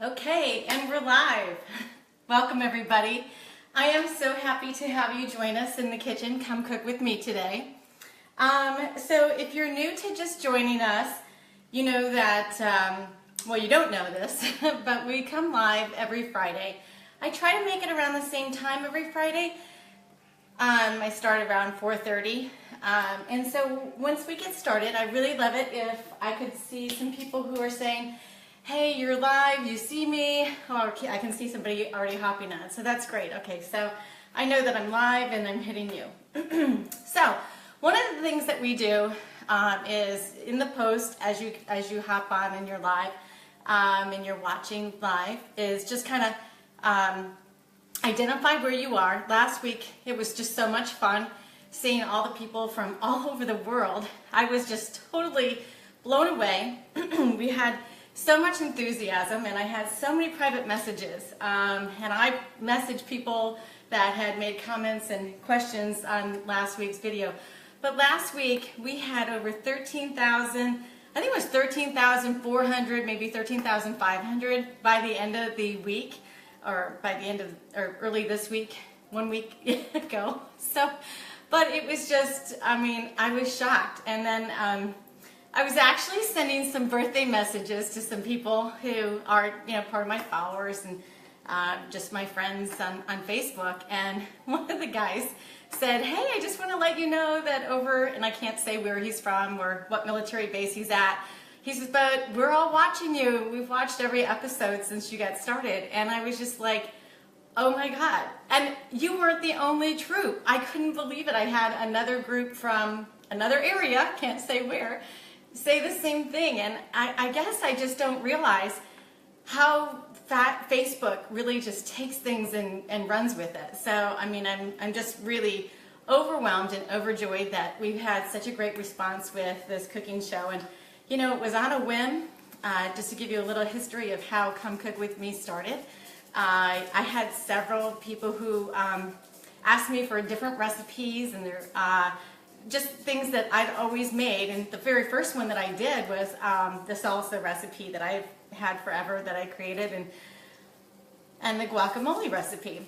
Okay, and we're live. Welcome everybody. I am so happy to have you join us in the kitchen. Come cook with me today. So if you're new to just joining us, you know that, well, you don't know this, but we come live every Friday. I try to make it around the same time every Friday. I start around 4:30. And so once we get started, I really love it if I could see some people who are saying, hey, you're live, you see me, or I can see somebody already hopping on, so that's great. Okay, so I know that I'm live and I'm hitting you. So one of the things that we do is in the post as you hop on and you're live and you're watching live is just kind of identify where you are. Last week it was just so much fun seeing all the people from all over the world. I was just totally blown away. We had so much enthusiasm, and I had so many private messages, and I messaged people that had made comments and questions on last week's video. But last week we had over 13,000, I think it was 13,400, maybe 13,500 by the end of the week, or by the end of, or early this week, 1 week ago. So, but it was just, I mean, I was shocked. And then I was actually sending some birthday messages to some people who are, part of my followers and just my friends on Facebook. And one of the guys said, hey, I just want to let you know that over, and I can't say where he's from or what military base he's at. He says, but we're all watching you. We've watched every episode since you got started. And I was just like, oh my God. And you weren't the only troop. I couldn't believe it. I had another group from another area, can't say where, say the same thing. And I guess I just don't realize how Facebook really just takes things and runs with it. So, I mean, I'm just really overwhelmed and overjoyed that we've had such a great response with this cooking show. And, it was on a whim, just to give you a little history of how Come Cook With Me started. I had several people who asked me for different recipes, and they're just things that I'd always made. And the very first one that I did was the salsa recipe that I've had forever that I created, and the guacamole recipe.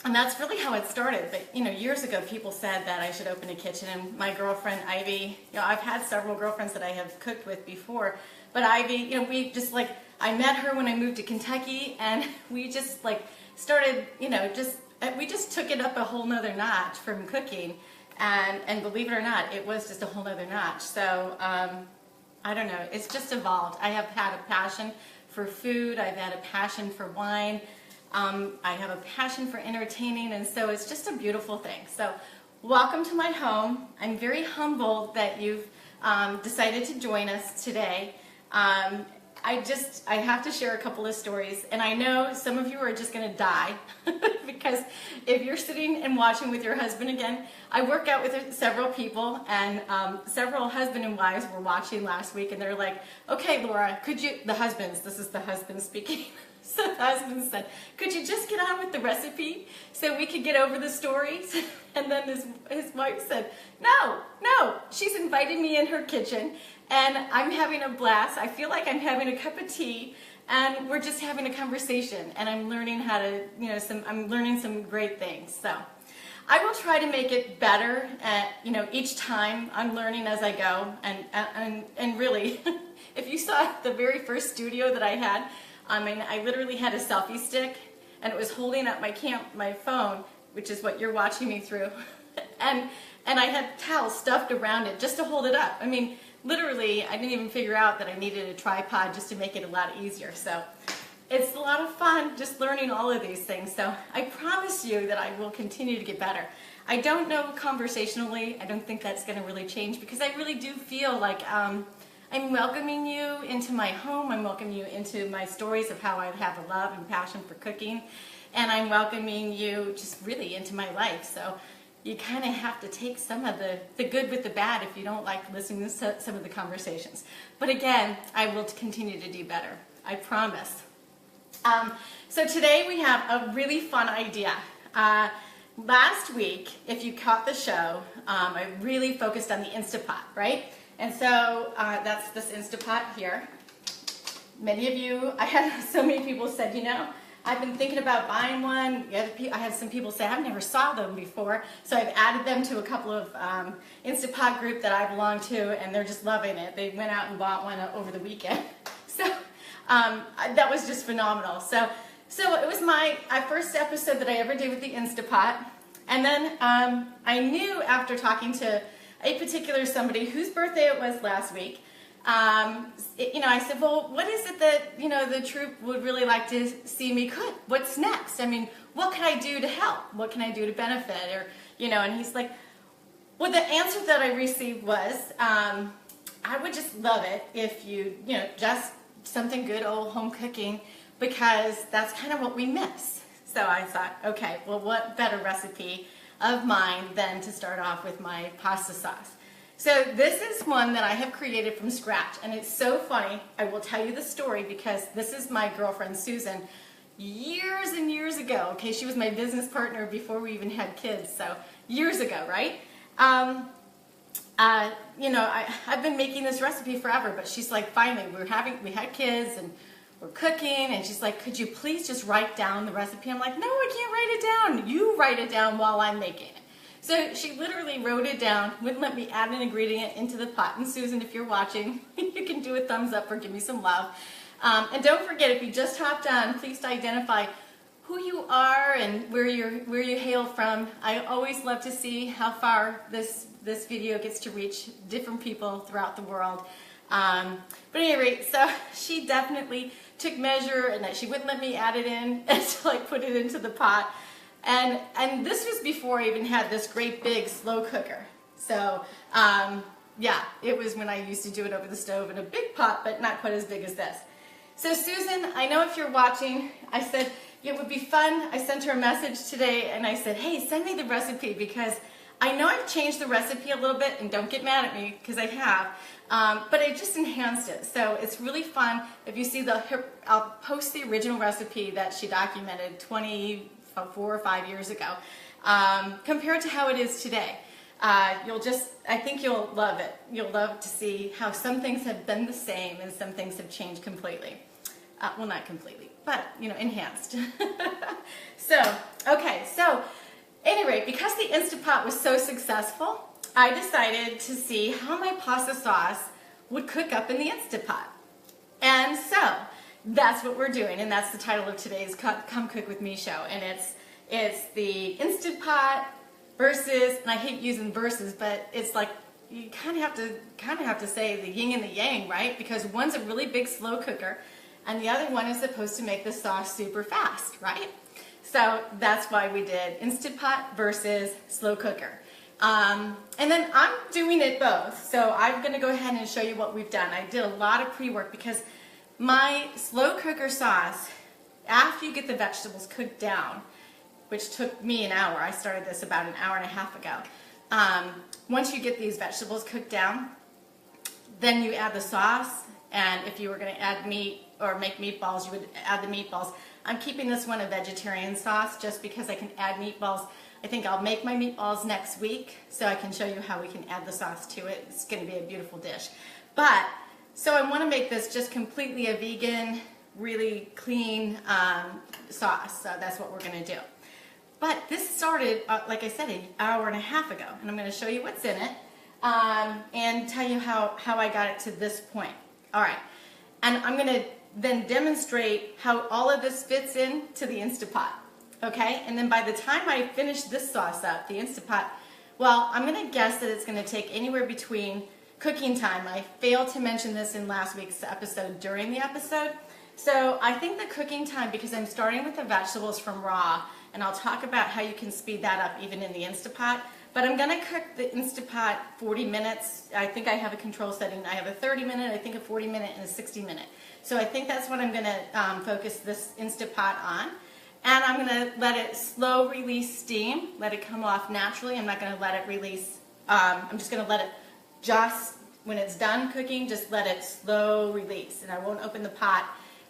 And that's really how it started. But, years ago people said that I should open a kitchen, and my girlfriend Ivy, I've had several girlfriends that I have cooked with before, but Ivy, we just I met her when I moved to Kentucky, and we just started, we just took it up a whole nother notch from cooking. And believe it or not, it was just a whole nother notch. So, I don't know, it's just evolved. I have had a passion for food, I've had a passion for wine, I have a passion for entertaining, and so it's just a beautiful thing. So, welcome to my home. I'm very humbled that you've decided to join us today. I have to share a couple of stories, and I know some of you are just going to die because if you're sitting and watching with your husband again, I work out with several people, and several husband and wives were watching last week, and they're like, okay, Laura, could you, the husbands, this is the husband speaking, so the husband said, could you just get on with the recipe so we could get over the stories? And then his wife said, no, she's invited me in her kitchen, and I'm having a blast. I feel like I'm having a cup of tea, and we're just having a conversation, and I'm learning how to, I'm learning some great things. So I will try to make it better, each time I'm learning as I go, and really, if you saw the very first studio that I had, I literally had a selfie stick, and it was holding up my phone, which is what you're watching me through, and I had towels stuffed around it just to hold it up. Literally, I didn't even figure out that I needed a tripod just to make it a lot easier. So it's a lot of fun just learning all of these things. So I promise you that I will continue to get better. I don't know conversationally, I don't think that's going to really change, because I really do feel like I'm welcoming you into my home. I'm welcoming you into my stories of how I have a love and passion for cooking. And I'm welcoming you just really into my life. So you kind of have to take some of the good with the bad if you don't like listening to some of the conversations. But again, I will continue to do better. I promise. So today we have a really fun idea. Last week, if you caught the show, I really focused on the InstaPot, right? And so that's this InstaPot here. many of you, I had so many people said, you know, I've been thinking about buying one. I had some people say, I've never saw them before. So I've added them to a couple of InstaPot group that I belong to, and they're just loving it. They went out and bought one over the weekend. So that was just phenomenal. So it was my first episode that I ever did with the InstaPot. And then I knew after talking to a particular somebody whose birthday it was last week, you know, I said, well, what is it that, you know, the troop would really like to see me cook? What's next? I mean, what can I do to help? What can I do to benefit? Or, you know, and he's like, well, the answer that I received was, I would just love it if you know, just something good old home cooking, because that's kind of what we miss. So I thought, okay, well, what better recipe of mine than to start off with my pasta sauce. So this is one that I have created from scratch, and it's so funny. I will tell you the story because this is my girlfriend Susan years and years ago. Okay, she was my business partner before we even had kids, so years ago, right? You know, I've been making this recipe forever, but she's like, finally, we had kids and we're cooking, and she's like, could you please just write down the recipe? I'm like, no, I can't write it down. You write it down while I'm making it. So she literally wrote it down, wouldn't let me add an ingredient into the pot. And Susan, if you're watching, you can do a thumbs up or give me some love. And don't forget, if you just hopped on, please identify who you are and where you hail from. I always love to see how far this video gets to reach different people throughout the world. But at any rate, so she definitely took measure, and that she wouldn't let me add it in until I put it into the pot. And this was before I even had this great big slow cooker. So yeah, it was when I used to do it over the stove in a big pot, but not quite as big as this. So Susan, I know if you're watching, I said it would be fun. I sent her a message today, and I said, hey, send me the recipe, because I know I've changed the recipe a little bit, and don't get mad at me because I have, but I just enhanced it. So it's really fun. If you see I'll post the original recipe that she documented 4 or 5 years ago, compared to how it is today. I think you'll love it. You'll love to see how some things have been the same and some things have changed completely. Well, not completely, but, you know, enhanced. Okay, so anyway, because the InstaPot was so successful, I decided to see how my pasta sauce would cook up in the InstaPot. And so that's what we're doing, and that's the title of today's Come Cook With Me show. And it's the InstaPot versus, and I hate using versus, but it's like you kind of have to say the yin and the yang, right? Because one's a really big slow cooker, and the other one is supposed to make the sauce super fast, right? So that's why we did InstaPot versus slow cooker. And then I'm doing it both. So I'm going to go ahead and show you what we've done. I did a lot of pre-work because my slow cooker sauce, after you get the vegetables cooked down, which took me an hour, I started this about an hour and a half ago. Once you get these vegetables cooked down, then you add the sauce, and if you were going to add meat or make meatballs, you would add the meatballs. I'm keeping this one a vegetarian sauce just because I can add meatballs. I think I'll make my meatballs next week, so I can show you how we can add the sauce to it. It's going to be a beautiful dish. But, so I want to make this just completely a vegan, really clean sauce. So that's what we're going to do. But this started, like I said, an hour and a half ago, and I'm going to show you what's in it and tell you how I got it to this point. All right, and I'm going to then demonstrate how all of this fits into the InstaPot, okay? And then by the time I finish this sauce up, the InstaPot, well, I'm going to guess that it's going to take anywhere between cooking time. I failed to mention this in last week's episode during the episode. So I think the cooking time, because I'm starting with the vegetables from raw, and I'll talk about how you can speed that up even in the InstaPot. But I'm going to cook the InstaPot 40 minutes. I think I have a control setting. I have a 30-minute, I think a 40-minute, and a 60-minute. So I think that's what I'm going to focus this InstaPot on. And I'm going to let it slow release steam, let it come off naturally. I'm not going to let it release, I'm just going to let it when it's done cooking, just let it slow release. And I won't open the pot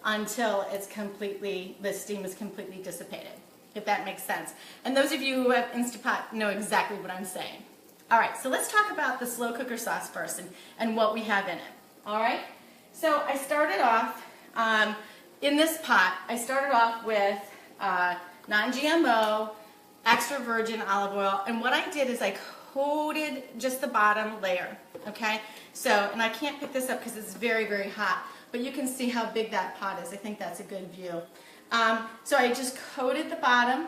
until it's the steam is completely dissipated, if that makes sense. And those of you who have InstaPot know exactly what I'm saying. All right, so let's talk about the slow cooker sauce first and what we have in it. All right, so I started off In this pot, I started off with non-GMO, extra virgin olive oil, and what I did is I coated just the bottom layer, okay? So, and I can't pick this up because it's very, very hot, but you can see how big that pot is. I think that's a good view. So I just coated the bottom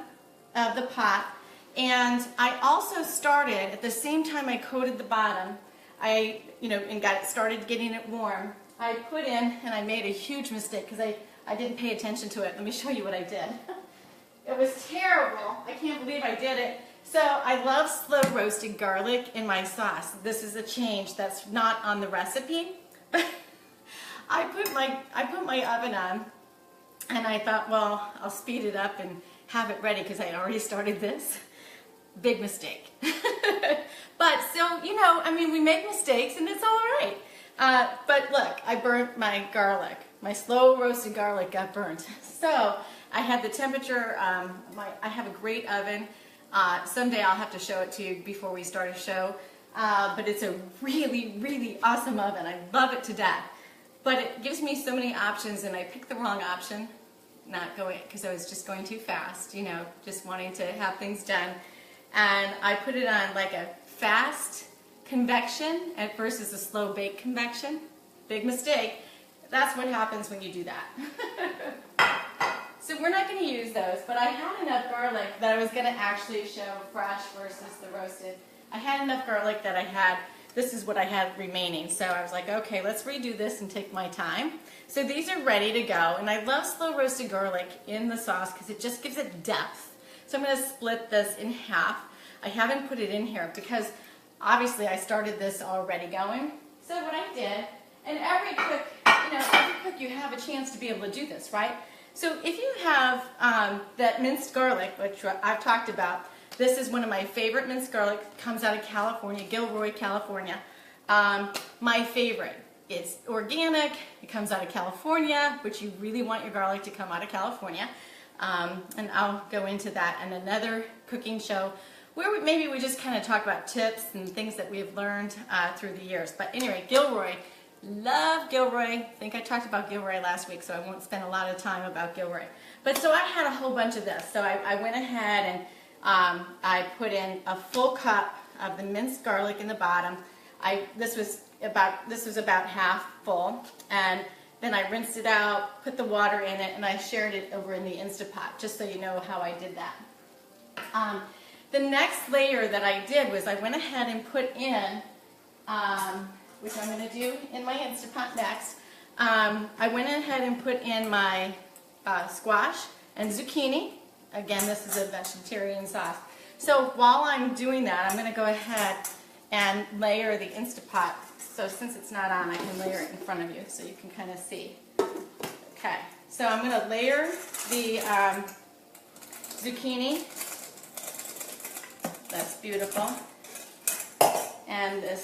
of the pot, and I also started, at the same time I coated the bottom, and started getting it warm, I put in, and I made a huge mistake because I didn't pay attention to it. Let me show you what I did. It was terrible. I can't believe I did it. So I love slow roasted garlic in my sauce. This is a change that's not on the recipe. I put my oven on, and I thought, well, I'll speed it up and have it ready because I already started this. Big mistake. But so, we make mistakes and it's all right. But look, I burnt my garlic. My slow roasted garlic got burnt. So I had the temperature, I have a great oven. Someday I'll have to show it to you before we start a show. But it's a really, really awesome oven. I love it to death. But it gives me so many options, and I picked the wrong option, not going, because I was just going too fast, just wanting to have things done. And I put it on like a fast convection versus a slow bake convection. Big mistake. That's what happens when you do that. So we're not going to use those, but I had enough garlic that I was going to actually show fresh versus the roasted. I had enough garlic that this is what I had remaining. So I was like, okay, let's redo this and take my time. So these are ready to go, and I love slow roasted garlic in the sauce because it just gives it depth. So I'm going to split this in half. I haven't put it in here because obviously I started this already going. So what I did, and every cook you have a chance to be able to do this, right? So if you have that minced garlic, which I've talked about, this is one of my favorite minced garlic. It comes out of California, Gilroy, California. My favorite. It's organic. It comes out of California, which you really want your garlic to come out of California. And I'll go into that in another cooking show where maybe we just kind of talk about tips and things that we have learned through the years. But anyway, Gilroy. Love Gilroy. I think I talked about Gilroy last week, so I won't spend a lot of time about Gilroy. But so I had a whole bunch of this. So I went ahead and I put in a full cup of the minced garlic in the bottom. This was about half full, and then I rinsed it out, put the water in it, and I shared it over in the InstaPot, just so you know how I did that. The next layer that I did was I went ahead and put in, which I'm going to do in my InstaPot next, I went ahead and put in my squash and zucchini. Again, this is a vegetarian sauce. So while I'm doing that, I'm going to go ahead and layer the InstaPot. So since it's not on, I can layer it in front of you so you can kind of see. Okay, so I'm going to layer the zucchini. That's beautiful. And the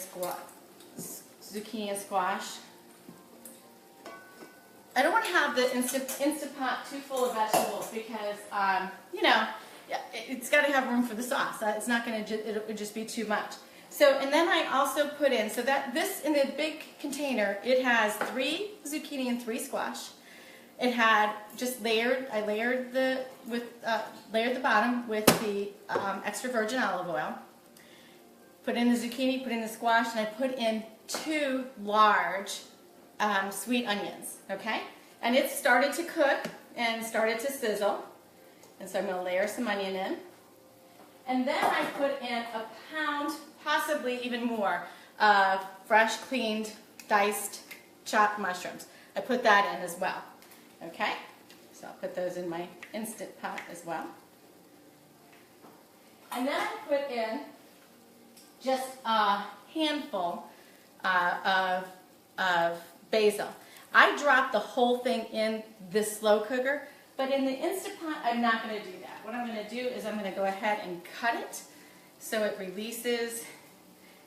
zucchini and squash. I don't want to have the InstaPot too full of vegetables because, it's got to have room for the sauce. It's not going to, it would just be too much. So, and then I also put in, so that this, in the big container, it has 3 zucchini and 3 squash. It had just I layered the bottom with the extra virgin olive oil. Put in the zucchini, put in the squash, and I put in 2 large sweet onions, okay? And it started to cook and started to sizzle. And so I'm going to layer some onion in. And then I put in a pound, possibly even more, of fresh, cleaned, diced, chopped mushrooms. I put that in as well, okay? So I'll put those in my Instant Pot as well. And then I put in just a handful of basil. I dropped the whole thing in this slow cooker, but in the Instant Pot, I'm not going to do that. What I'm going to do is I'm going to go ahead and cut it so it releases,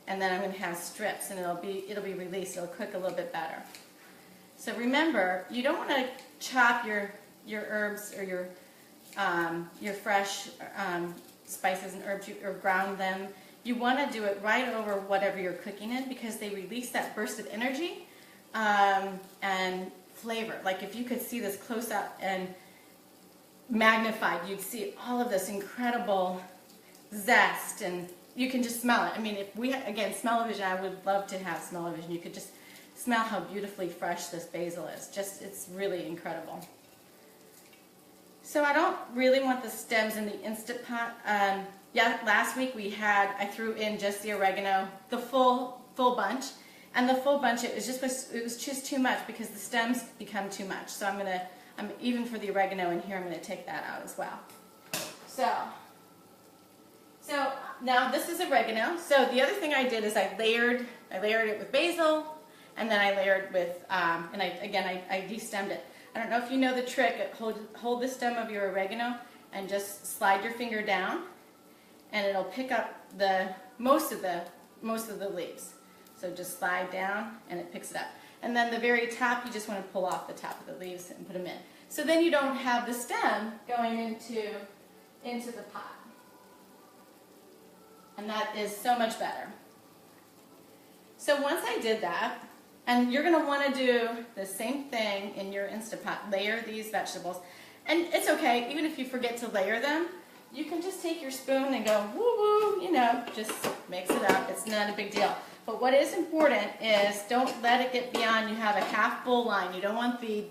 and then I'm going to have strips, and it'll be released. It'll cook a little bit better. So remember, you don't want to chop your herbs or your fresh spices and herbs or ground them. You want to do it right over whatever you're cooking in because they release that burst of energy and flavor. Like if you could see this close up and magnified, you'd see all of this incredible zest, and you can just smell it. I mean, if we had, again, smell-o-vision, I would love to have smell-o-vision. You could just smell how beautifully fresh this basil is. Just, it's really incredible. So I don't really want the stems in the InstaPot. Yeah, last week I threw in just the oregano, the full bunch, and the full bunch, it was just too much because the stems become too much. So even for the oregano in here, I'm gonna take that out as well. So now this is oregano. So the other thing I did is I layered it with basil, and then I layered with, and I de-stemmed it. I don't know if you know the trick. Hold the stem of your oregano and just slide your finger down, and it'll pick up most of the leaves. So just slide down, and it picks it up. And then the very top, you just want to pull off the top of the leaves and put them in. So then you don't have the stem going into the pot. And that is so much better. So once I did that, and you're going to want to do the same thing in your InstaPot. Layer these vegetables. And it's okay, even if you forget to layer them, you can just take your spoon and go woo-woo, you know, just mix it up. It's not a big deal. But what is important is don't let it get beyond, you have a half bowl line. You don't want the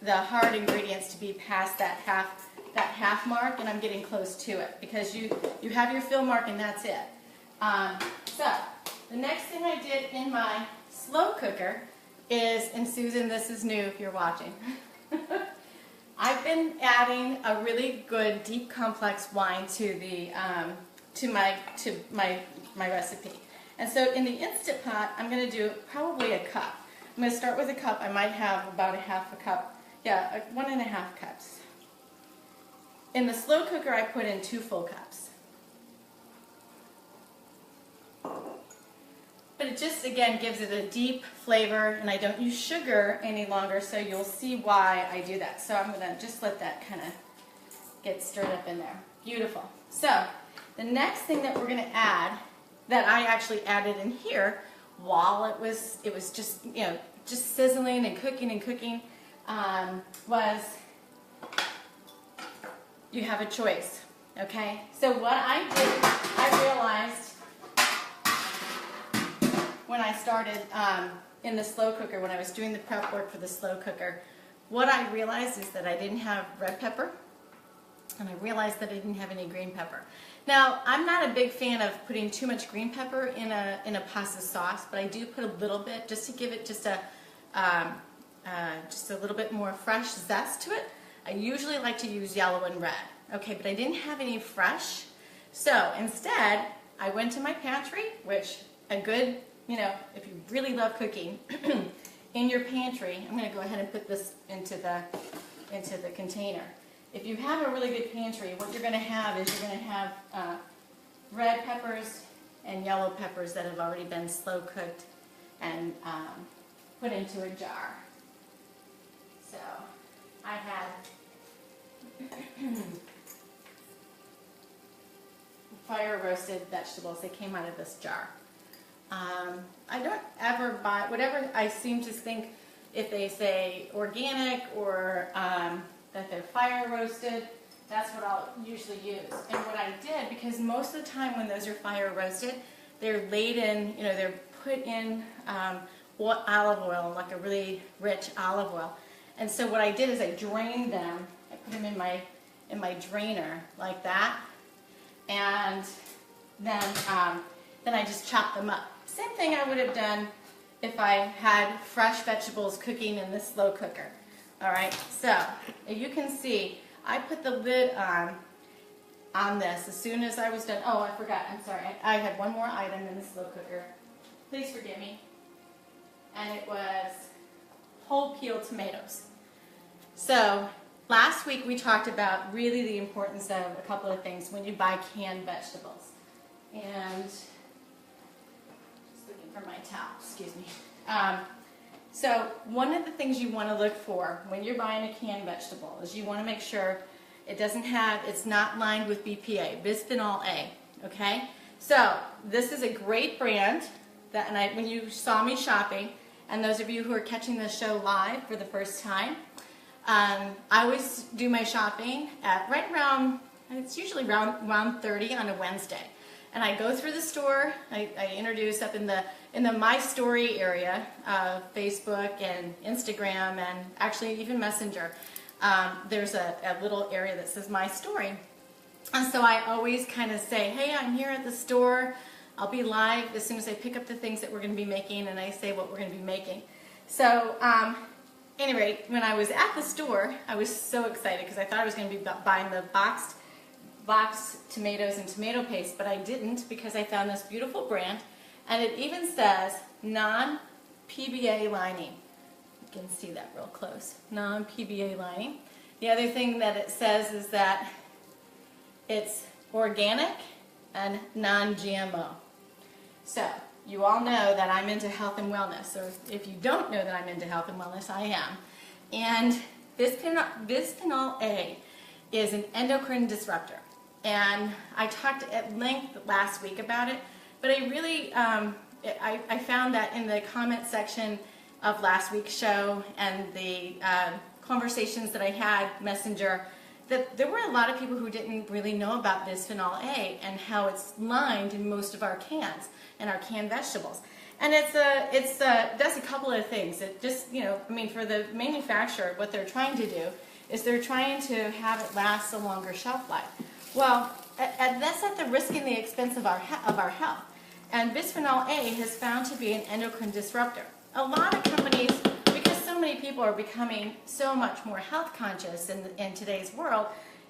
hard ingredients to be past that half mark, and I'm getting close to it because you have your fill mark and that's it. So the next thing I did in my slow cooker is, and Susan, this is new if you're watching, I've been adding a really good deep complex wine to my recipe. And so in the InstaPot, I'm going to do probably a cup. I'm going to start with a cup. I might have about a half a cup. Yeah, 1.5 cups. In the slow cooker, I put in 2 full cups. But it just, again, gives it a deep flavor, and I don't use sugar any longer, so you'll see why I do that. So I'm going to just let that kind of get stirred up in there. Beautiful. So the next thing that we're going to add, that I actually added in here while it was just, you know, just sizzling and cooking, was, you have a choice, okay? So what I did, I realized when I started in the slow cooker, when I was doing the prep work for the slow cooker, what I realized is that I didn't have red pepper, and I realized that I didn't have any green pepper. Now, I'm not a big fan of putting too much green pepper in a pasta sauce, but I do put a little bit just to give it just a little bit more fresh zest to it. I usually like to use yellow and red, okay, but I didn't have any fresh. So instead, I went to my pantry, which a good, you know, if you really love cooking, in your pantry, I'm going to go ahead and put this into the container. If you have a really good pantry, what you're going to have is you're going to have red peppers and yellow peppers that have already been slow cooked and put into a jar. So I had fire roasted vegetables. They came out of this jar. I don't ever buy, whatever I seem to think, if they say organic or that they're fire roasted, that's what I'll usually use. And what I did, because most of the time when those are fire roasted, they're laid in, you know, they're put in olive oil, like a really rich olive oil. And so what I did is I drained them. I put them in my drainer like that, and then I just chopped them up. Same thing I would have done if I had fresh vegetables cooking in the slow cooker. All right, so you can see I put the lid on this as soon as I was done. Oh, I forgot. I'm sorry. I had one more item in the slow cooker. Please forgive me. And it was whole peeled tomatoes. So last week we talked about really the importance of a couple of things when you buy canned vegetables. And just looking for my towel, excuse me. So one of the things you want to look for when you're buying a canned vegetable is you want to make sure it's not lined with BPA, bisphenol A, okay? So this is a great brand that, when you saw me shopping, And those of you who are catching the show live for the first time, I always do my shopping at right around, it's usually around 30 on a Wednesday. And I go through the store, I introduce up in the My Story area of Facebook and Instagram and actually even Messenger. There's a little area that says My Story. And so I always kind of say, hey, I'm here at the store. I'll be live as soon as I pick up the things that we're going to be making, and I say what we're going to be making. So, anyway, when I was at the store, I was so excited because I thought I was going to be buying the boxed tomatoes and tomato paste, but I didn't because I found this beautiful brand, and it even says non-PBA lining. You can see that real close. Non-PBA lining. The other thing that it says is that it's organic and non-GMO. So, you all know that I'm into health and wellness, or if you don't know that I'm into health and wellness, I am. And bisphenol A is an endocrine disruptor. And I talked at length last week about it, but I really, I found that in the comment section of last week's show and the conversations that I had, Messenger, that there were a lot of people who didn't really know about bisphenol A and how it's lined in most of our cans and our canned vegetables. And it does a couple of things. It just, I mean, for the manufacturer, what they're trying to do is they're trying to have it last a longer shelf life. Well, that's at the risk and the expense of our health. And bisphenol A has found to be an endocrine disruptor. A lot of companies, because so many people are becoming so much more health conscious in today's world,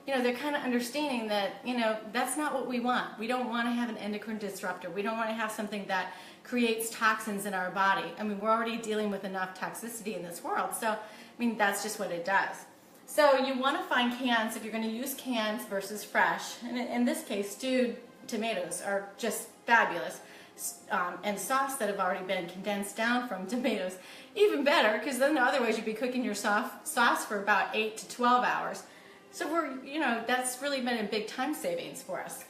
they're kind of understanding that, that's not what we want. We don't want to have an endocrine disruptor. We don't want to have something that creates toxins in our body. I mean, we're already dealing with enough toxicity in this world. So, I mean, that's just what it does. So you want to find cans, if you're going to use cans versus fresh, and in this case, stewed tomatoes are just fabulous. And sauce that have already been condensed down from tomatoes, even better, because then otherwise you'd be cooking your sauce for about 8 to 12 hours. So that's really been a big time savings for us.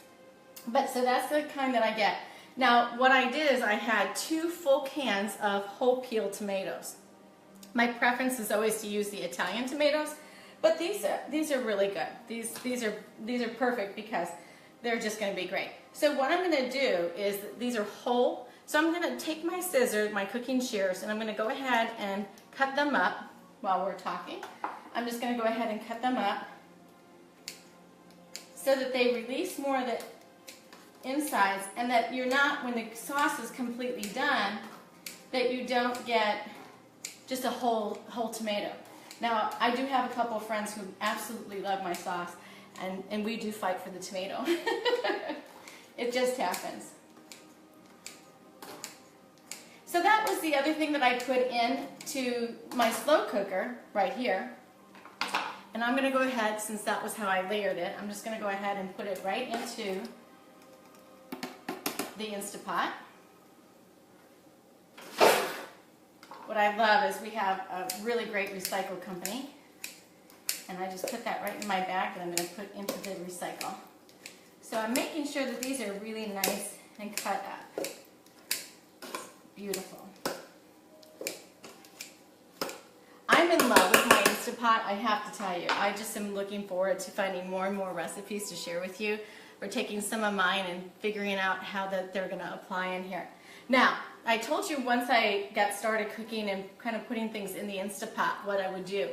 But so that's the kind that I get. Now, what I did is I had 2 full cans of whole peeled tomatoes. My preference is always to use the Italian tomatoes, but these are really good. These are perfect because they're just going to be great. So what I'm going to do is, these are whole, so I'm going to take my scissors, my cooking shears, and I'm going to go ahead and cut them up while we're talking. I'm just going to go ahead and cut them up so that they release more of the insides, and that you're not, when the sauce is completely done, that you don't get just a whole tomato. Now, I do have a couple of friends who absolutely love my sauce, and we do fight for the tomato. It just happens. So that was the other thing that I put into my slow cooker right here. And I'm going to go ahead, since that was how I layered it, I'm just going to go ahead and put it right into the InstaPot. What I love is we have a really great recycle company. And I just put that right in my bag that I'm going to put into the recycle. So I'm making sure that these are really nice and cut up. Beautiful. I'm in love with my InstaPot, I have to tell you. I just am looking forward to finding more and more recipes to share with you, or taking some of mine and figuring out how that they're going to apply in here. Now, I told you once I got started cooking and kind of putting things in the InstaPot what I would do.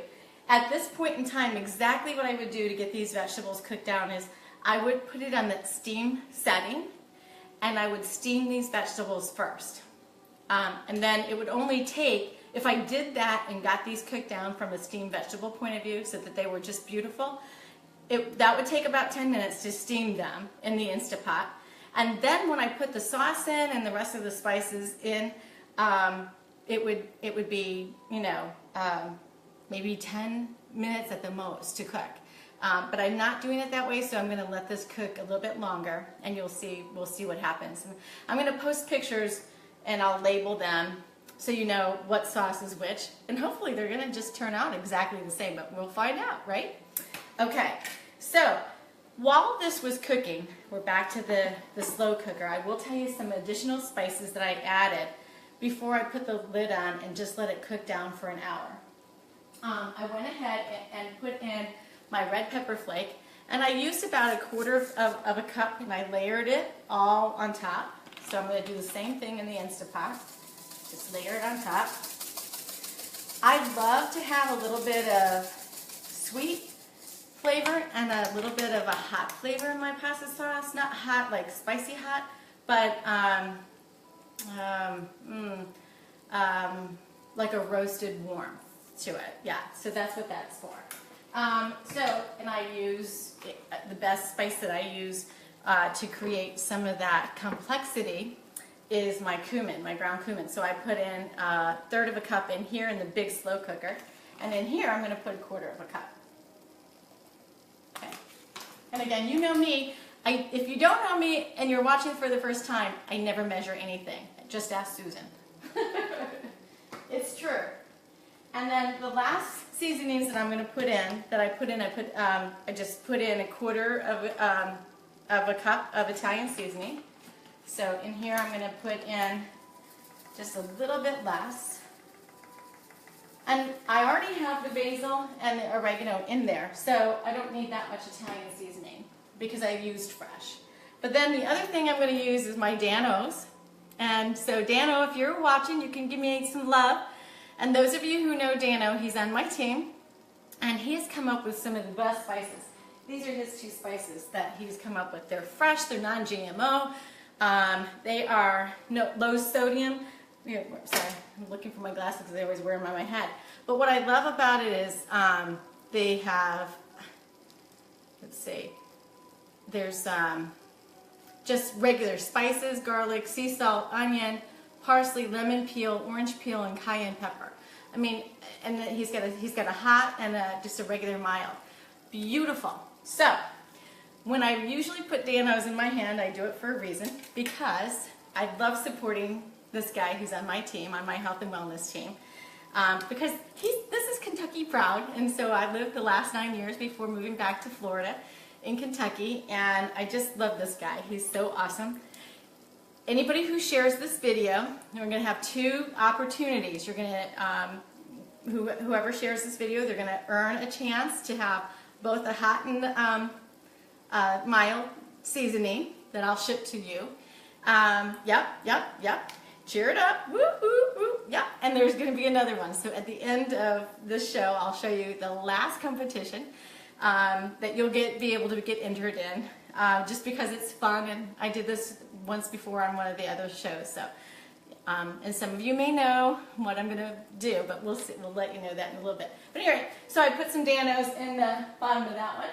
At this point in time, exactly what I would do to get these vegetables cooked down is I would put it on that steam setting, and I would steam these vegetables first. And then it would only take, if I did that and got these cooked down from a steamed vegetable point of view so that they were just beautiful, that would take about 10 minutes to steam them in the InstaPot. And then when I put the sauce in and the rest of the spices in, it would be, maybe 10 minutes at the most to cook. But I'm not doing it that way, so I'm going to let this cook a little bit longer, and we'll see what happens. And I'm going to post pictures, and I'll label them so you know what sauce is which, and hopefully they're going to just turn out exactly the same, but we'll find out, right? Okay, so while this was cooking, we're back to the slow cooker. I will tell you some additional spices that I added before I put the lid on and just let it cook down for an hour. I went ahead and put in my red pepper flake, and I used about 1/4 of a cup, and I layered it all on top. So I'm going to do the same thing in the InstaPot. Just layer it on top. I love to have a little bit of sweet flavor and a little bit of a hot flavor in my pasta sauce. Not hot, like spicy hot, but like a roasted warmth to it. Yeah, so that's what that's for. And I use, the best spice that I use to create some of that complexity is my cumin, my ground cumin. So I put in 1/3 of a cup in here in the big slow cooker. And in here I'm going to put 1/4 of a cup. Okay. And again, you know me. If you don't know me and you're watching for the first time, I never measure anything. Just ask Susan. It's true. And then the last seasonings that I'm going to put in, I just put in 1/4 of a cup of Italian seasoning. So in here I'm going to put in just a little bit less. And I already have the basil and the oregano in there, so I don't need that much Italian seasoning because I used fresh. But then the other thing I'm going to use is my Danos. And so Dano, if you're watching, you can give me some love. And those of you who know Dano, he's on my team, and he has come up with some of the best spices. These are his 2 spices that he's come up with. They're fresh, they're non-GMO, they are low sodium. Sorry, I'm looking for my glasses because I always wear them on my head. But what I love about it is they have, let's see, there's just regular spices, garlic, sea salt, onion, parsley, lemon peel, orange peel, and cayenne pepper. I mean, and then he's got a hot and just a regular mild. Beautiful. So, when I usually put Danos in my hand, I do it for a reason, because I love supporting this guy who's on my team, on my health and wellness team, because this is Kentucky proud, and so I lived the last 9 years before moving back to Florida in Kentucky, and I just love this guy. He's so awesome. Anybody who shares this video, we're going to have 2 opportunities. You're going to, whoever shares this video, they're going to earn a chance to have both a hot and mild seasoning that I'll ship to you. Yep. Cheer it up. Woo, woo, woo. Yep. And there's going to be another one. So at the end of this show, I'll show you the last competition that you'll be able to get entered in, just because it's fun, and I did this once before on one of the other shows. So, and some of you may know what I'm going to do, but we'll see. We'll let you know that in a little bit. But anyway, so I put some Danos in the bottom of that one.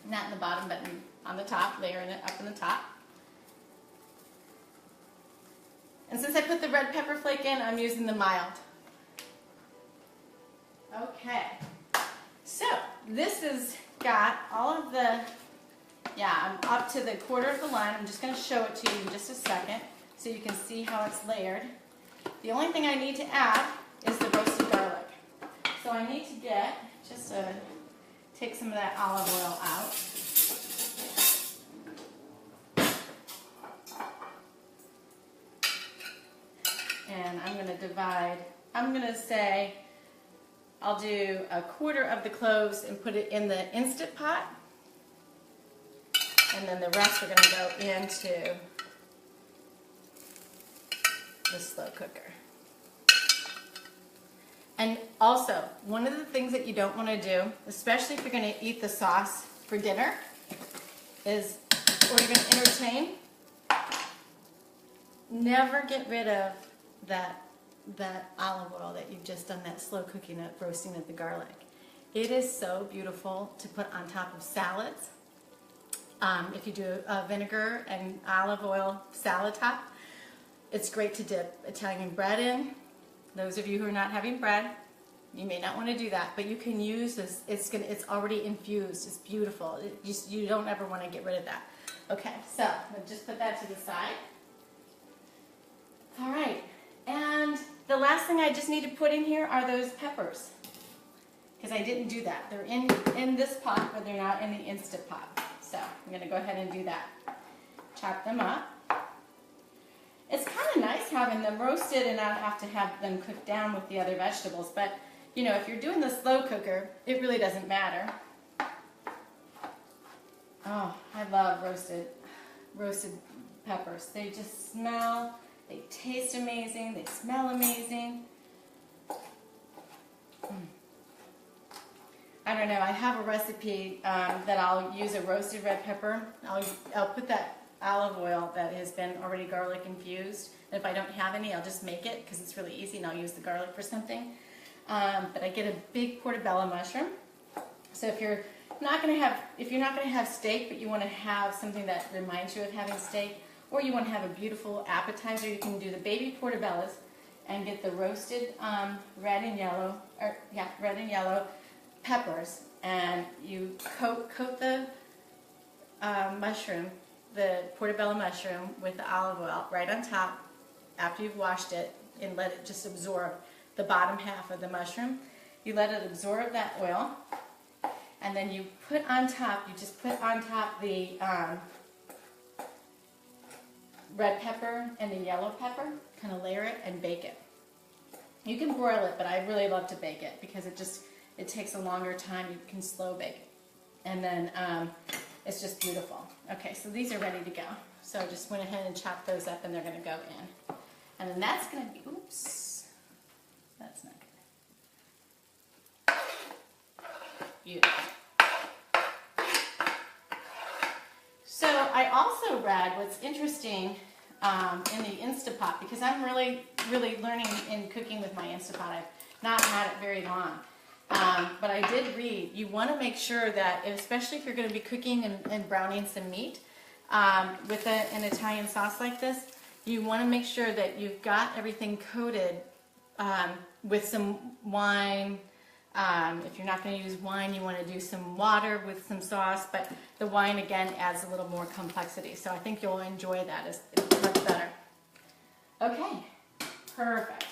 Not in the bottom, but on the top, layering it up in the top. And since I put the red pepper flake in, I'm using the mild. Okay. So, this has got all of the, I'm up to the 1/4 of the line. I'm just going to show it to you in just a second so you can see how it's layered. The only thing I need to add is the roasted garlic. So I need to get, take some of that olive oil out. And I'm going to divide, I'll do 1/4 of the cloves and put it in the InstaPot. And then the rest are going to go into the slow cooker. And also, one of the things that you don't want to do, especially if you're going to eat the sauce for dinner, or you're going to entertain, never get rid of that olive oil that you've just done that slow cooking, that roasting of the garlic. It is so beautiful to put on top of salads. If you do a vinegar and olive oil salad top, it's great to dip Italian bread in. Those of you who are not having bread, you may not want to do that, but you can use this. It's already infused. It's beautiful. You don't ever want to get rid of that. Okay, so we'll just put that to the side. All right, and the last thing I just need to put in here are those peppers, because I didn't do that. They're in this pot, but they're not in the InstaPot. So I'm going to go ahead and do that. Chop them up. It's kind kind of nice having them roasted and not have to have them cooked down with the other vegetables. But, you know, if you're doing the slow cooker, it really doesn't matter. Oh, I love roasted peppers. They just smell, they taste amazing, they smell amazing. I don't know, I have a recipe that I'll use a roasted red pepper. I'll put that olive oil that has been already garlic infused. And if I don't have any, I'll just make it because it's really easy and I'll use the garlic for something. But I get a big portobello mushroom. So if you're not going to have steak, but you want to have something that reminds you of having steak, or you want to have a beautiful appetizer, you can do the baby portobellos and get the roasted red and yellow peppers, and you coat the mushroom, the portobello mushroom, with the olive oil right on top after you've washed it, and let it just absorb the bottom half of the mushroom. You let it absorb that oil, and then you put on top, the red pepper and the yellow pepper, kind of layer it and bake it. You can broil it, but I really love to bake it because it takes a longer time. You can slow bake it. And then it's just beautiful. Okay, so these are ready to go. So I just went ahead and chopped those up and they're going to go in. And then that's going to be, oops, that's not good. Beautiful. So I also read what's interesting in the InstaPot, because I'm really learning in cooking with my InstaPot. I've not had it very long. But I did read, you want to make sure that, especially if you're going to be cooking and browning some meat with an Italian sauce like this, you want to make sure that you've got everything coated with some wine. If you're not going to use wine, you want to do some water with some sauce, but the wine again adds a little more complexity. So I think you'll enjoy that. It's much better. Okay, perfect.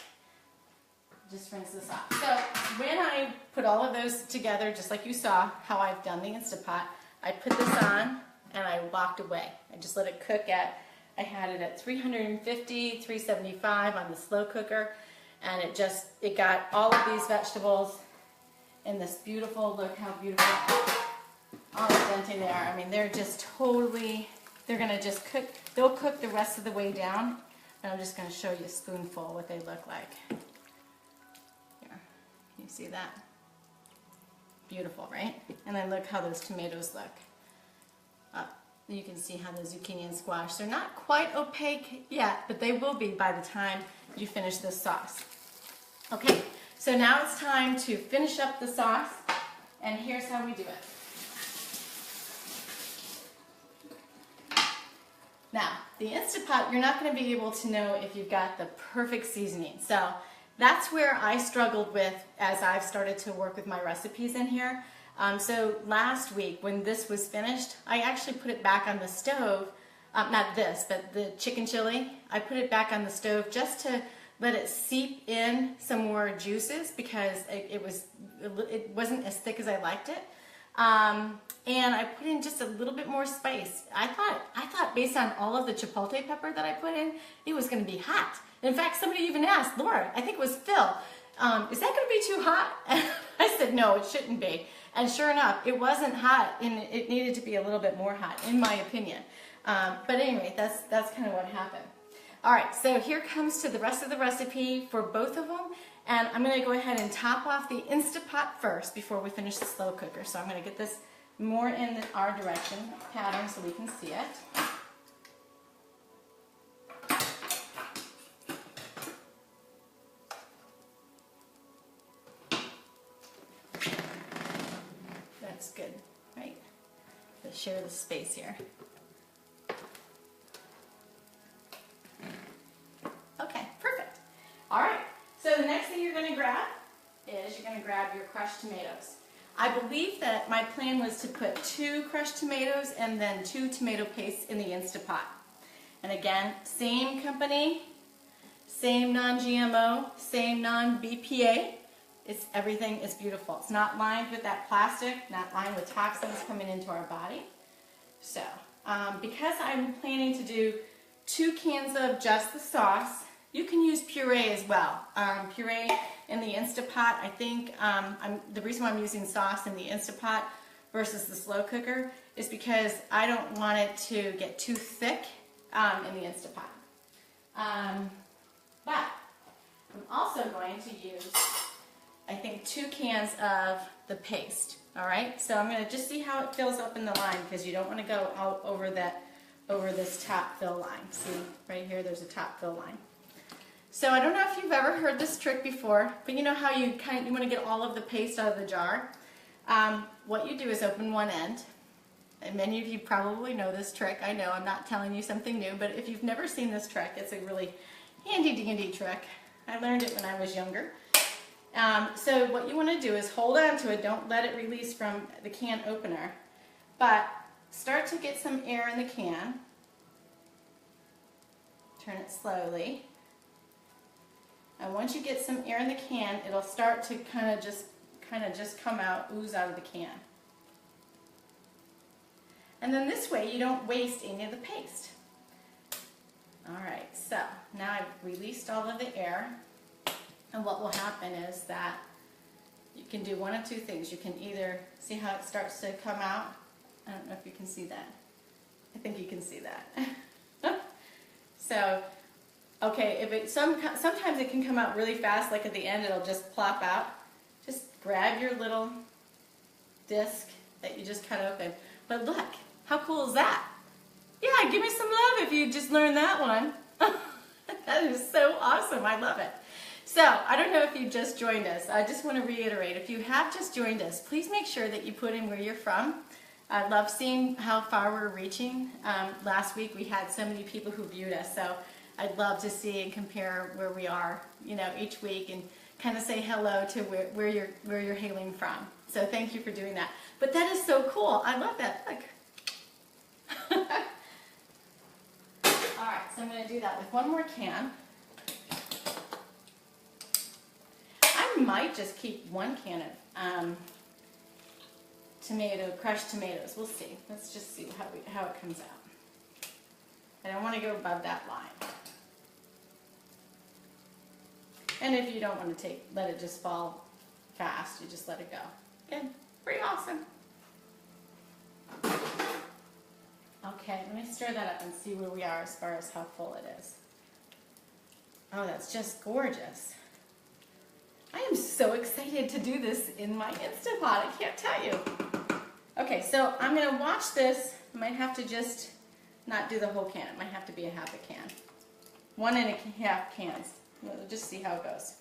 Just rinse this off. So when I put all of those together, just like you saw how I've done the InstaPot, I put this on and I walked away. I just let it cook I had it at 350, 375 on the slow cooker, and it got all of these vegetables in this beautiful, look how beautiful, all al dente they are. I mean, they're just totally, they're gonna just cook, they'll cook the rest of the way down, and I'm just gonna show you a spoonful what they look like. You see that? Beautiful, right? And then look how those tomatoes look. You can see how the zucchini and squash, they're not quite opaque yet, but they will be by the time you finish this sauce. Okay, so now it's time to finish up the sauce, and here's how we do it. Now, the InstaPot, you're not going to be able to know if you've got the perfect seasoning. So that's where I struggled with as I've started to work with my recipes in here. So last week when this was finished, I actually put it back on the stove, not this, but the chicken chili. I put it back on the stove just to let it seep in some more juices because it wasn't as thick as I liked it. And I put in just a little bit more spice. I thought based on all of the chipotle pepper that I put in, it was going to be hot. In fact, somebody even asked, Laura, I think it was Phil, is that going to be too hot? And I said, no, it shouldn't be. And sure enough, it wasn't hot, and it needed to be a little bit more hot, in my opinion. But anyway, that's kind of what happened. All right, so here comes to the rest of the recipe for both of them. And I'm going to go ahead and top off the InstaPot first before we finish the slow cooker. So I'm going to get this more in our direction pattern so we can see it. That's good, right? Let's share the space here. Okay, perfect. All right, so the next thing you're going to grab is you're going to grab your crushed tomatoes. I believe that my plan was to put 2 crushed tomatoes and then 2 tomato pastes in the InstaPot. And again, same company, same non-GMO, same non-BPA. Everything is beautiful. It's not lined with that plastic, not lined with toxins coming into our body. So, because I'm planning to do 2 cans of just the sauce. You can use puree as well. Puree in the InstaPot, I think the reason why I'm using sauce in the InstaPot versus the slow cooker is because I don't want it to get too thick in the InstaPot. But I'm also going to use, I think, 2 cans of the paste. All right, so I'm going to just see how it fills up in the line, because you don't want to go out over this top fill line. See, right here, there's a top fill line. So I don't know if you've ever heard this trick before, but you know how you want to get all of the paste out of the jar? What you do is open one end, and many of you probably know this trick. I know I'm not telling you something new, but if you've never seen this trick, it's a really handy dandy trick. I learned it when I was younger. So what you want to do is hold on to it. Don't let it release from the can opener, but start to get some air in the can. Turn it slowly. And once you get some air in the can, it'll start to kind of just come out, ooze out of the can. And then this way you don't waste any of the paste. Alright, so now I've released all of the air, and what will happen is that you can do one of 2 things. You can either see how it starts to come out. I don't know if you can see that. I think you can see that. So, okay, sometimes it can come out really fast, like at the end it'll just plop out. Just grab your little disc that you just cut open. But look, how cool is that? Yeah, give me some love if you just learned that one. That is so awesome. I love it. So, I don't know if you just joined us. I just want to reiterate, if you have just joined us, please make sure that you put in where you're from. I love seeing how far we're reaching. Last week we had so many people who viewed us, so I'd love to see and compare where we are, each week, and kind of say hello to where you're hailing from. So thank you for doing that. But that is so cool. I love that. Look. All right, so I'm going to do that with one more can. I might just keep 1 can of crushed tomatoes. We'll see. Let's just see how it comes out. I don't want to go above that line. And if you don't want to let it just fall fast, you just let it go. Again, pretty awesome. Okay, let me stir that up and see where we are as far as how full it is. Oh, that's just gorgeous. I am so excited to do this in my InstaPot. I can't tell you. Okay, so I'm going to watch this. I might have to just not do the whole can. It might have to be a half a can. 1.5 cans. We'll just see how it goes.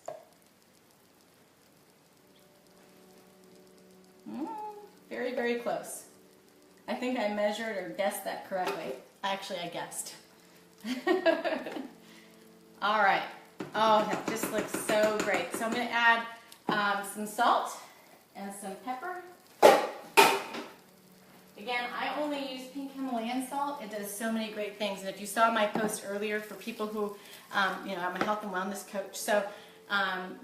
Very, very close. I think I measured or guessed that correctly. Actually, I guessed. All right. Oh, that just looks so great. So I'm going to add some salt and some pepper. Again, I only use pink Himalayan salt. It does so many great things. And if you saw my post earlier for people who, I'm a health and wellness coach. So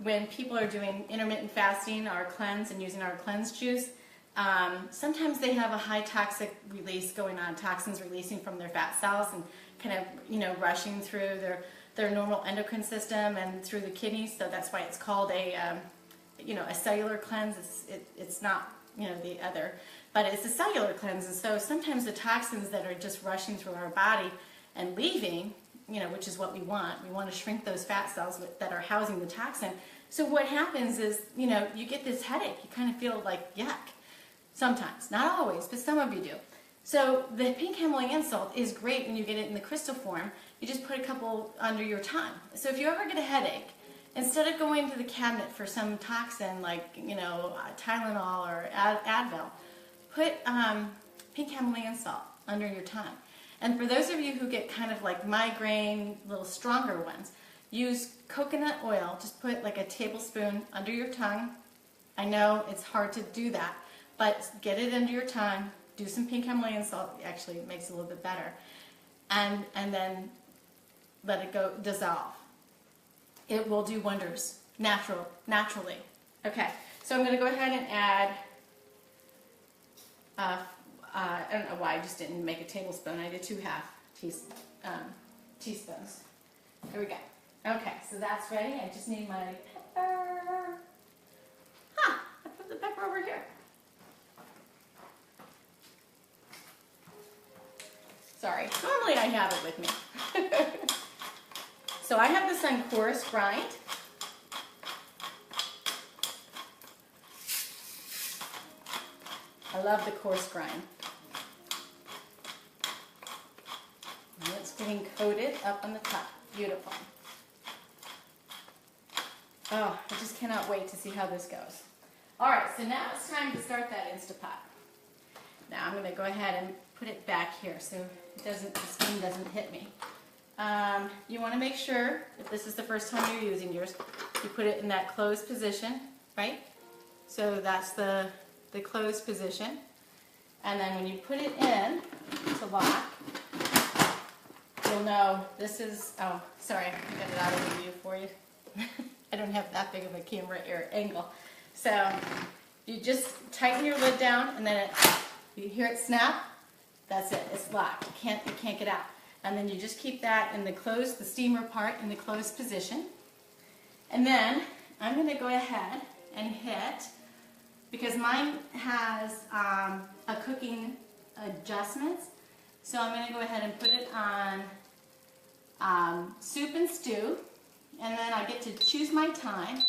when people are doing intermittent fasting or cleanse and using our cleanse juice, sometimes they have a high toxic release going on, toxins releasing from their fat cells and kind of, rushing through their normal endocrine system and through the kidneys. So that's why it's called a cellular cleanse. It's not, the other, but it's a cellular cleanse. And so sometimes the toxins that are just rushing through our body and leaving, which is what we want to shrink those fat cells that are housing the toxin. So what happens is, you get this headache. You kind of feel like yuck. Sometimes, not always, but some of you do. So the pink Himalayan salt is great when you get it in the crystal form. You just put a couple under your tongue. So if you ever get a headache, instead of going to the cabinet for some toxin like, Tylenol or Advil, put pink Himalayan salt under your tongue. And for those of you who get kind of like migraine, little stronger ones, use coconut oil. Just put like a tablespoon under your tongue. I know it's hard to do that, but get it under your tongue. Do some pink Himalayan salt. Actually, it makes it a little bit better. And then let it go dissolve. It will do wonders naturally. Okay, so I'm going to go ahead and add, I don't know why I just didn't make a tablespoon. I did 2 half teaspoons. There we go. Okay, so that's ready. I just need my pepper. Huh, I put the pepper over here. Sorry, normally I have it with me. So I have this on coarse grind. I love the coarse grind. And it's getting coated up on the top. Beautiful. Oh, I just cannot wait to see how this goes. All right, so now it's time to start that InstaPot. Now I'm going to go ahead and put it back here so the steam doesn't hit me. You want to make sure, if this is the first time you're using yours, you put it in that closed position, right? So that's the closed position. And then when you put it in to lock, you'll know this is, oh, sorry, I got it out of the view for you. I don't have that big of a camera angle. So you just tighten your lid down, and then you hear it snap. That's it. It's locked. You can't get out. And then you just keep that in the closed, the steamer part in the closed position. And then I'm going to go ahead and hit, because mine has a cooking adjustments. So I'm going to go ahead and put it on soup and stew. And then I get to choose my time,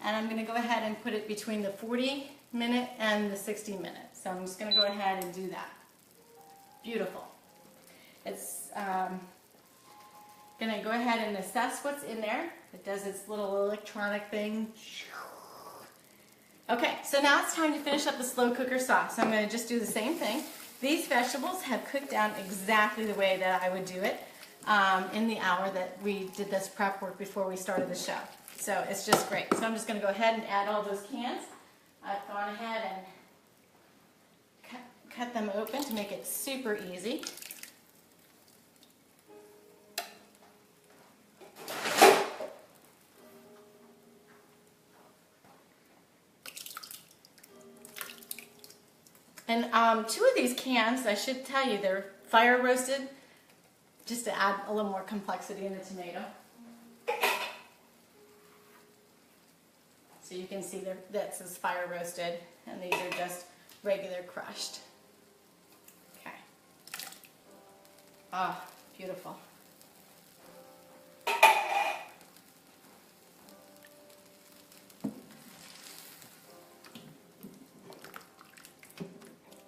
and I'm going to go ahead and put it between the 40-minute and the 60-minute. So I'm just going to go ahead and do that. Beautiful. It's going to go ahead and assess what's in there. It does its little electronic thing. Okay, so now it's time to finish up the slow cooker sauce. So I'm going to just do the same thing. These vegetables have cooked down exactly the way that I would do it. In the hour that we did this prep work before we started the show. So it's just great. So I'm just going to go ahead and add all those cans. I've gone ahead and cut them open to make it super easy. And 2 of these cans, I should tell you, they're fire roasted, just to add a little more complexity in the tomato. So you can see that says fire roasted, and these are just regular crushed. Okay. Oh, beautiful.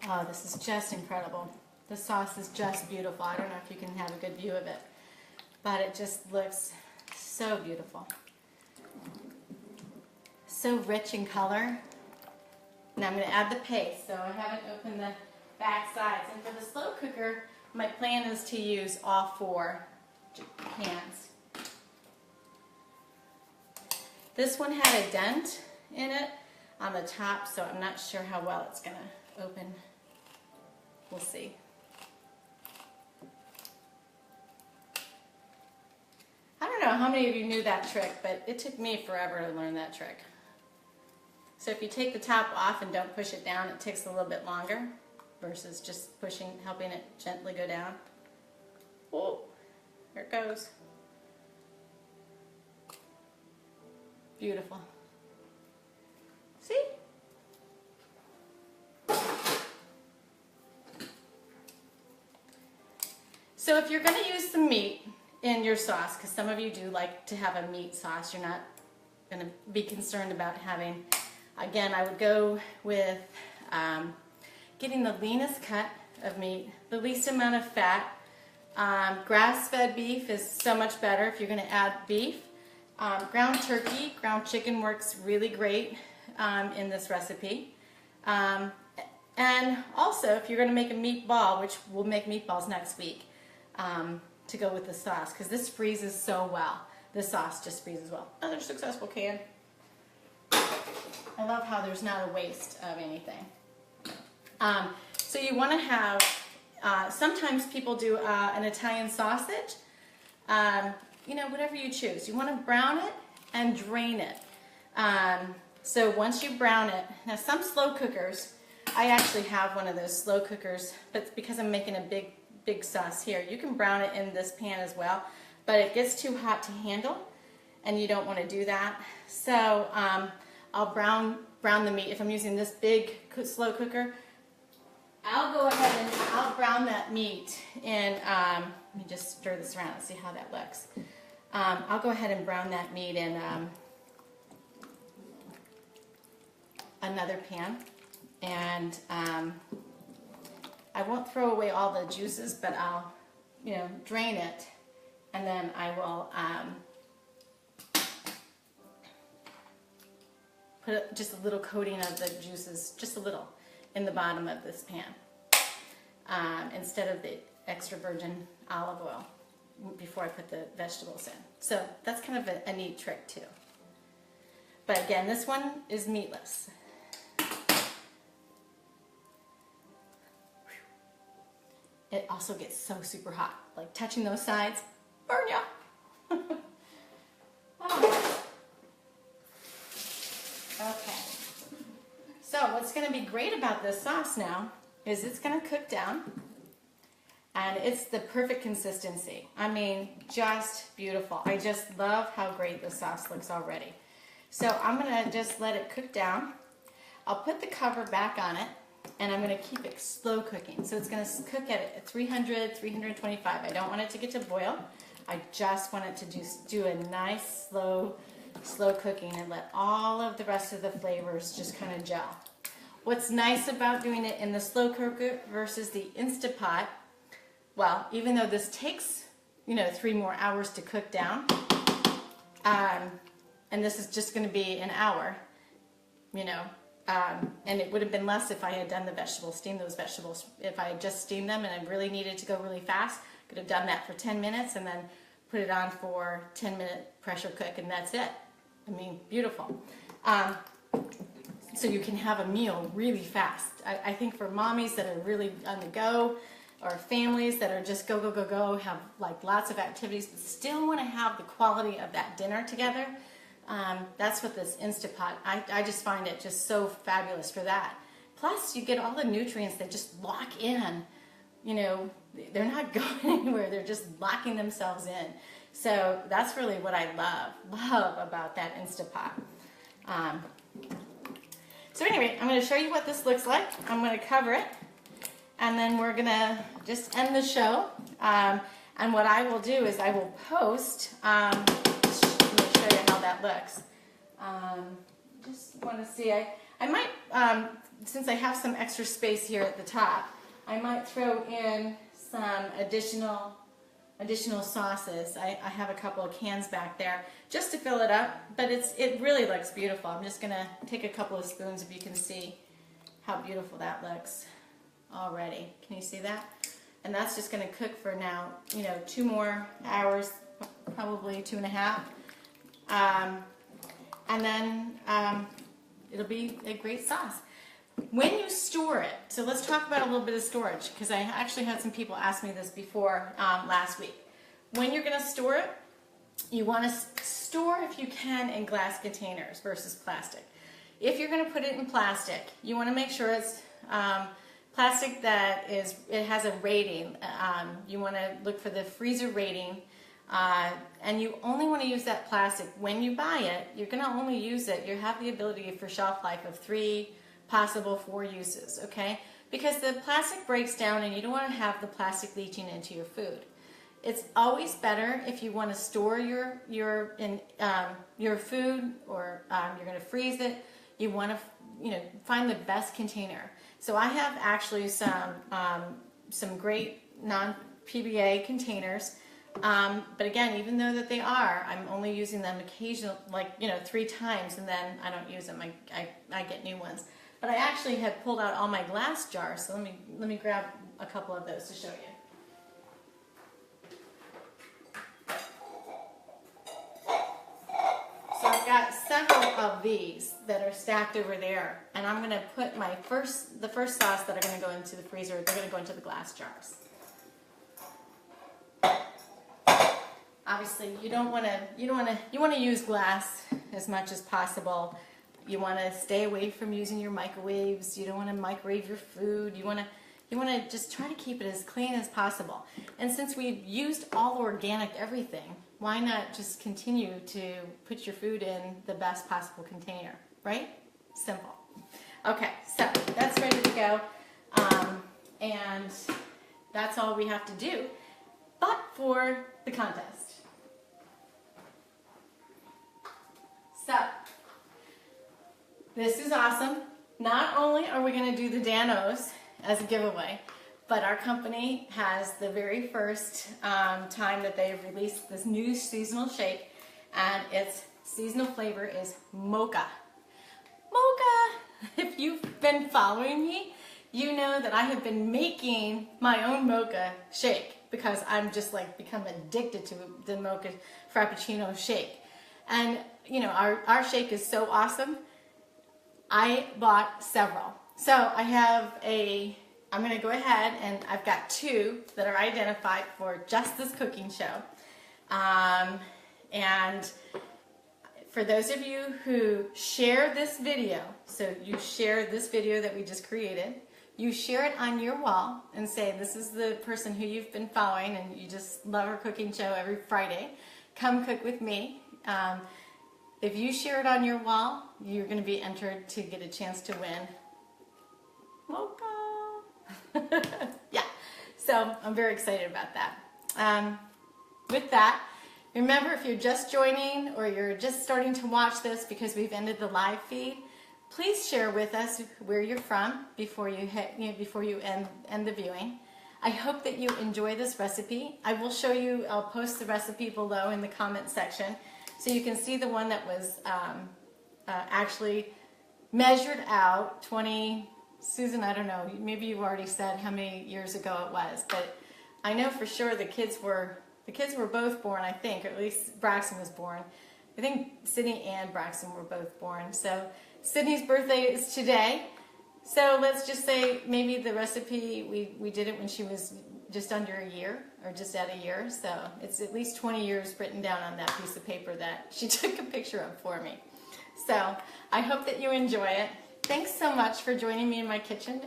Oh, this is just incredible. The sauce is just beautiful. I don't know if you can have a good view of it, but it just looks so beautiful. So rich in color. Now I'm going to add the paste. So I haven't opened the back sides. And for the slow cooker, my plan is to use all 4 cans. This one had a dent in it on the top, so I'm not sure how well it's going to open. We'll see. I don't know how many of you knew that trick, but it took me forever to learn that trick. So if you take the top off and don't push it down, it takes a little bit longer versus just helping it gently go down. Oh, there it goes. Beautiful. See? So if you're going to use some meat in your sauce, because some of you do like to have a meat sauce, you're not going to be concerned about having, again, I would go with getting the leanest cut of meat, the least amount of fat. Grass-fed beef is so much better if you're going to add beef. Ground turkey, ground chicken works really great in this recipe. And also, if you're going to make a meatball, which we'll make meatballs next week, to go with the sauce, because this freezes so well. The sauce just freezes well. Another successful can. I love how there's not a waste of anything. So you want to have, sometimes people do an Italian sausage. You know, whatever you choose. You want to brown it and drain it. So once you brown it, now some slow cookers, I actually have one of those slow cookers, but because I'm making a big big sauce here. You can brown it in this pan as well, but it gets too hot to handle, and you don't want to do that. So I'll brown the meat. If I'm using this big slow cooker, I'll go ahead and I'll brown that meat in, let me just stir this around and see how that looks. I'll go ahead and brown that meat in another pan, and I won't throw away all the juices, but I'll, drain it, and then I will put just a little coating of the juices, just a little, in the bottom of this pan, instead of the extra virgin olive oil before I put the vegetables in. So that's kind of a neat trick too. But again, this one is meatless. It also gets so super hot, like touching those sides, burn ya. Oh. Okay. So what's going to be great about this sauce now is it's going to cook down, and it's the perfect consistency. I mean, just beautiful. I just love how great the sauce looks already. So I'm going to just let it cook down. I'll put the cover back on it, and I'm going to keep it slow cooking. So it's going to cook at 300, 325. I don't want it to get to boil. I just want it to do a nice slow cooking and let all of the rest of the flavors just kind of gel. What's nice about doing it in the slow cooker versus the InstaPot, well, even though this takes, 3 more hours to cook down, and this is just going to be an hour, and it would have been less if I had done the vegetables, steamed those vegetables. If I had just steamed them and I really needed to go really fast, I could have done that for 10 minutes and then put it on for 10-minute pressure cook, and that's it. I mean, beautiful. So you can have a meal really fast. I think for mommies that are really on the go, or families that are just go, have like lots of activities, but still want to have the quality of that dinner together, that's what this InstaPot, I just find it just so fabulous for that. Plus, you get all the nutrients that just lock in. They're not going anywhere. They're just locking themselves in. So that's really what I love about that InstaPot. So anyway, I'm going to show you what this looks like. I'm going to cover it, and then we're going to just end the show. And what I will do is I will post, let me show you how that looks. Just want to see, I might, since I have some extra space here at the top, I might throw in some additional sauces. I have a couple of cans back there just to fill it up, but it really looks beautiful. I'm just going to take a couple of spoons if you can see how beautiful that looks already. Can you see that? And that's just going to cook for now, 2 more hours, probably 2.5. And then it'll be a great sauce. When you store it, so let's talk about a little bit of storage, because I actually had some people ask me this before last week. When you're going to store it, you want to store, if you can, in glass containers versus plastic. If you're going to put it in plastic, you want to make sure it's plastic that it has a rating. You want to look for the freezer rating, and you only want to use that plastic when you buy it. You're going to only use it. You have the ability for shelf life of 3, possible 4 uses, okay? Because the plastic breaks down, and you don't want to have the plastic leaching into your food. It's always better if you want to store your food, or you're going to freeze it. You want to find the best container. So I have actually some great non-PBA containers. But again, even though that they are, I'm only using them occasionally, 3 times, and then I don't use them. I get new ones. But I actually had pulled out all my glass jars, so let me grab a couple of those to show you. So I've got several of these that are stacked over there, and I'm going to put the first sauce that are going to go into the freezer. They're going to go into the glass jars. Obviously, you want to use glass as much as possible. You want to stay away from using your microwaves. You don't want to microwave your food. You want you want to just try to keep it as clean as possible. And since we've used all organic everything, why not just continue to put your food in the best possible container, right? Simple. Okay, so that's ready to go. And that's all we have to do, but for the contest. So, this is awesome. Not only are we going to do the Danos as a giveaway, but our company has the very first time that they've released this new seasonal shake, and its seasonal flavor is mocha. Mocha! If you've been following me, you know that I have been making my own mocha shake because I'm just like become addicted to the mocha frappuccino shake. And you know, our shake is so awesome. I bought several. So I have I'm going to go ahead and I've got 2 that are identified for just this cooking show. And for those of you who share this video, so you share this video that we just created, you share it on your wall and say this is the person who you've been following and you just love our cooking show every Friday. Come cook with me. If you share it on your wall, you're going to be entered to get a chance to win mocha. Yeah, so I'm very excited about that. With that, remember, if you're just joining or you're just starting to watch this because we've ended the live feed, please share with us where you're from before you end the viewing. I hope that you enjoy this recipe. I will show you, I'll post the recipe below in the comment section so you can see the one that was actually measured out 20, Susan, I don't know, maybe you've already said how many years ago it was, but I know for sure the kids were both born, I think, or at least Braxton was born. I think Sydney and Braxton were both born. So Sydney's birthday is today. So let's just say maybe the recipe, we did it when she was just under a year or just at a year. So it's at least 20 years written down on that piece of paper that she took a picture of for me. So I hope that you enjoy it. Thanks so much for joining me in my kitchen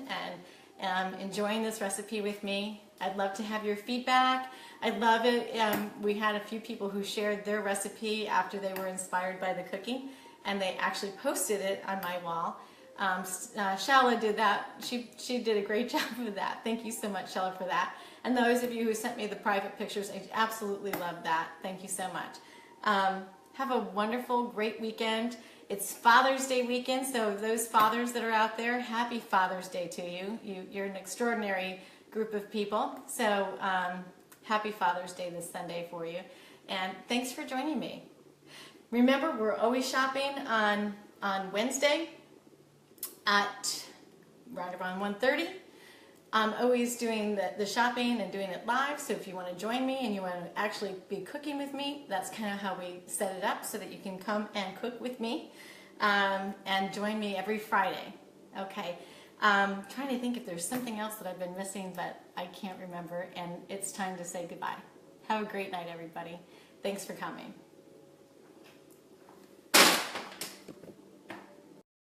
and enjoying this recipe with me. I'd love to have your feedback. I'd love it. We had a few people who shared their recipe after they were inspired by the cooking, and they actually posted it on my wall. Shala did that. She did a great job of that. Thank you so much, Shala, for that. And those of you who sent me the private pictures, I absolutely love that. Thank you so much. Have a wonderful, great weekend. It's Father's Day weekend, so those fathers that are out there, happy Father's Day to you. You're an extraordinary group of people. So happy Father's Day this Sunday for you. And thanks for joining me. Remember, we're always shopping on Wednesday at right around 1:30. I'm always doing the shopping and doing it live, so if you want to join me and you want to actually be cooking with me, that's kind of how we set it up, so that you can come and cook with me and join me every Friday. Okay, trying to think if there's something else that I've been missing, but I can't remember, and it's time to say goodbye. Have a great night, everybody. Thanks for coming.